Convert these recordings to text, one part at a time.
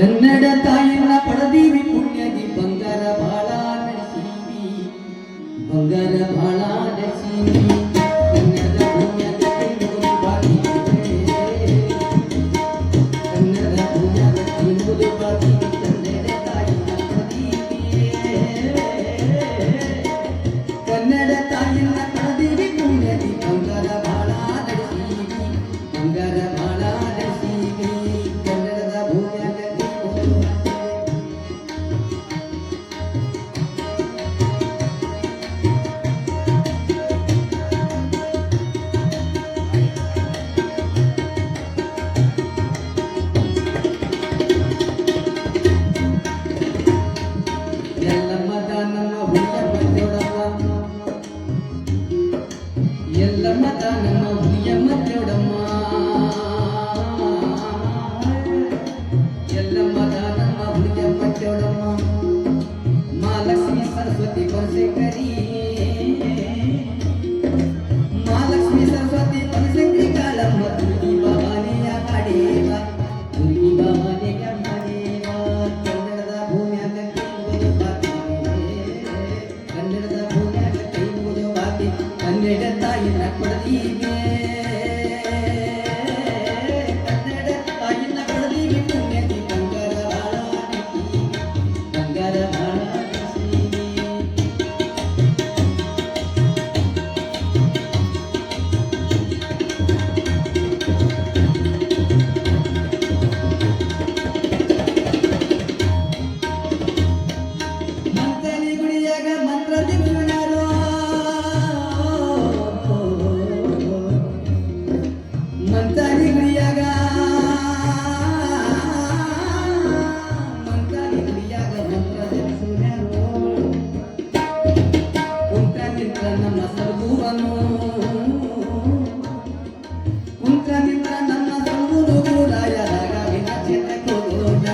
ಕನ್ನಡ ತಾಯಿನ ಪಡೆದೀವಿ ಪುಣ್ಯದಿ ಬಂಗಾರ ಬಾಳ ನಸೀವಿ ಬಂಗಾರ ಬಾಳ ನಸೀವಿ ಕನ್ನಡ ಪುಣ್ಯದ ಕೈಮುಗಿದು ಬಾಕಿ ಕನ್ನಡ ಪುಣ್ಯದ ಕೈಮುಗಿದು ಬಾಕಿ ಕನ್ನಡ ತಾಯಿನ ಪಡೆದೀವಿ ಕನ್ನಡ ತಾಯಿನ ಪಡೆದೀವಿ ಪುಣ್ಯದಿ ಬಂಗಾರ ಬಾಳ ನಸೀವಿ ಬಂಗಾರ ಬಾಳ ನಸೀವಿ ಕನ್ನಡದ ಭೂಮ್ಯಾಗ ಎಲ್ಲಮ್ಮದ ನಮ್ಮ ಹುಲಿಯಮ್ಮ ದೇವಡಮ್ಮ ಎಲ್ಲಮ್ಮದ ನಮ್ಮ ಹುಲಿಯಮ್ಮ ದೇವಡಮ್ಮ ಮಹಾಲಕ್ಷ್ಮಿ ಸರಸ್ವತಿ ಬನಶಂಕರಿ ಮಹಾಲಕ್ಷ್ಮಿ ಸರಸ್ವತಿ ಬನಶಂಕರಿ ಕಾಳಮ್ಮ ದುರ್ಗಿ ಭವಾನಿಯ ಹಾಡೇವ ದುರ್ಗಿ ಭವಾನಿಯ ಹಾಡೇವ ಕನ್ನಡದ ಭೂಮ್ಯಾಗ ಕೈ ಮುಗಿದು ಬಾಕಿ ಕನ್ನಡದ ಭೂಮ್ಯಾಗ ಕೈ ಮುಗಿದು ಬಾಕಿ ಕನ್ನಡ ತಾಯಿನ ಪಡೆದೀವಿ ಕನ್ನಡ ತಾಯಿನ ಪಡೆದೀವಿ ಪುಣ್ಯದಿ ಬಂಗಾರ ಬಾಳ ನಸೀವಿ ಬಂಗಾರ ಬಾಳ ನಸೀವಿ ಮಂತ್ರಲಿ ಗುಡಿಯಾಗ ಮಂತ್ರದಿ ಗುರುನಾರೋ ಮಂತಾಲಿ ಗುಡಿಯಾಗ ಮಂತ್ರದ ಸೂರ್ಯರು ಕುಂತ ನಿಂತ ನಮ್ಮ ಸರ್ಗೂರನು ಕುಂತ ನಿಂತ ನಮ್ಮ ಸರ್ಗೂರು ಕೂಡ ರಾಘವಿ ನಕ್ಷತ್ರಕ್ಕೆ ಹೋಗೋಣ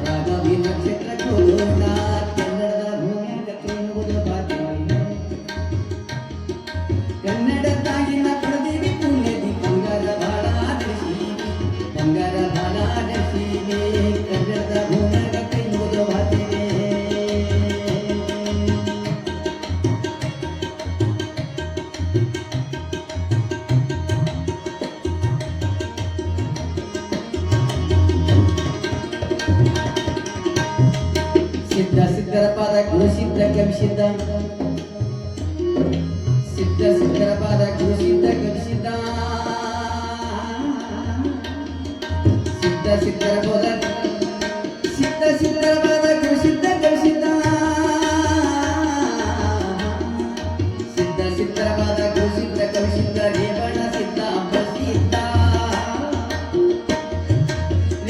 ರಾಘವಿ ನಕ್ಷತ್ರಕ್ಕೆ ಹೋಗೋಣ ಕನ್ನಡದ ಭೂಮ್ಯಾಗ ಕೈ ಮುಗಿದು ಬಾಕಿ ಕನ್ನಡ ತಾಯಿನ ಪಡೆದೀವಿ ಪುಣ್ಯದಿ ಬಂಗಾರ ಬಾಳ ನಸೀವಿ ಬಂಗಾರ ಬಾಳ ನಸೀವಿ ಕನ್ನಡದ ಭೂಮ್ಯಾಗ ಕೈ ಮುಗಿದು ಬಾಕಿ ಸಿದ್ಧ ಸಿದ್ಧರ ಪಾದ ಗುರು ಸಿದ್ಧ ಕವಿಸಿದ್ದ ಸಿದ್ಧ ಸಿದ್ಧರ ಪಾದ ಗುರು ಸಿದ್ಧ ಕವಿಸಿದ್ದ ಸಿದ್ಧ ಸಿದ್ಧರ ಬೋಧ ಸಿದ್ಧ ಸಿದ್ಧರ ಪಾದ ಗುರು ಸಿದ್ಧ ಕವಿಸಿದ್ದ ಸಿದ್ಧ ಸಿದ್ಧರ ಪಾದ ಗುರು ಸಿದ್ಧ ಕವಿಸಿದ್ದ ರೇವಣ ಸಿದ್ಧ ಪ್ರಸಿದ್ಧ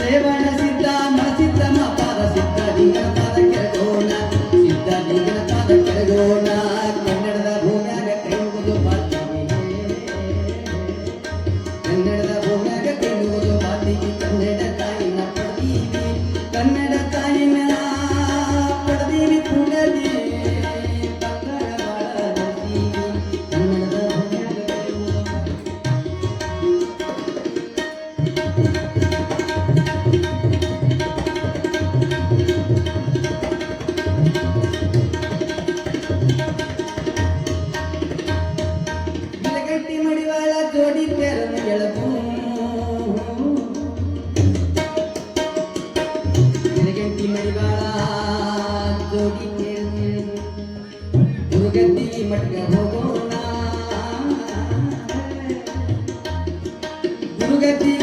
ರೇವಣ ಸಿದ್ಧ ಮಸಿದ್ಧ ಪಾದ ಸಿದ್ಧ ಲಿಂಗನ ಪಾದ ಕೆರಗೋಣ ಸಿದ್ಧ ಲಿಂಗನ ಪಾದ ಕೆರಗೋಣ ಕನ್ನಡದ ಭೂಮ್ಯಾಗ ಕೈ ಮುಗಿದು ಬಾಕಿ ಕನ್ನಡದ ಭೂಮ್ಯಾಗ ಕೈ ಮುಗಿದು ಬಾಕಿ ಕನ್ನಡ ತಾಯಿನ ಪಡೆದೀವಿ ಕನ್ನಡ ತಾಯಿನ ಪಡೆದೀವಿ ಪುಣ್ಯದಿ ಬಂಗಾರ ಬಾಳ ನಸೀವಿ ಕನ್ನಡದ ಭೂಮ್ಯಾಗ ಕೈ ಮುಗಿದು ಗಟ್ಟಿ ಮಡಿವಾಳ ಜೋಡಿ ಪೇರನ ಗೆಳಪು ಗಟ್ಟಿ ಮಡಿವಾಳ ಜೋಡಿ ಪೇರನ ಗುರುಗದ್ದಿ ಮಟ್ಟ ಹೋಗೋಣ ಗುರುಗದ್ದಿ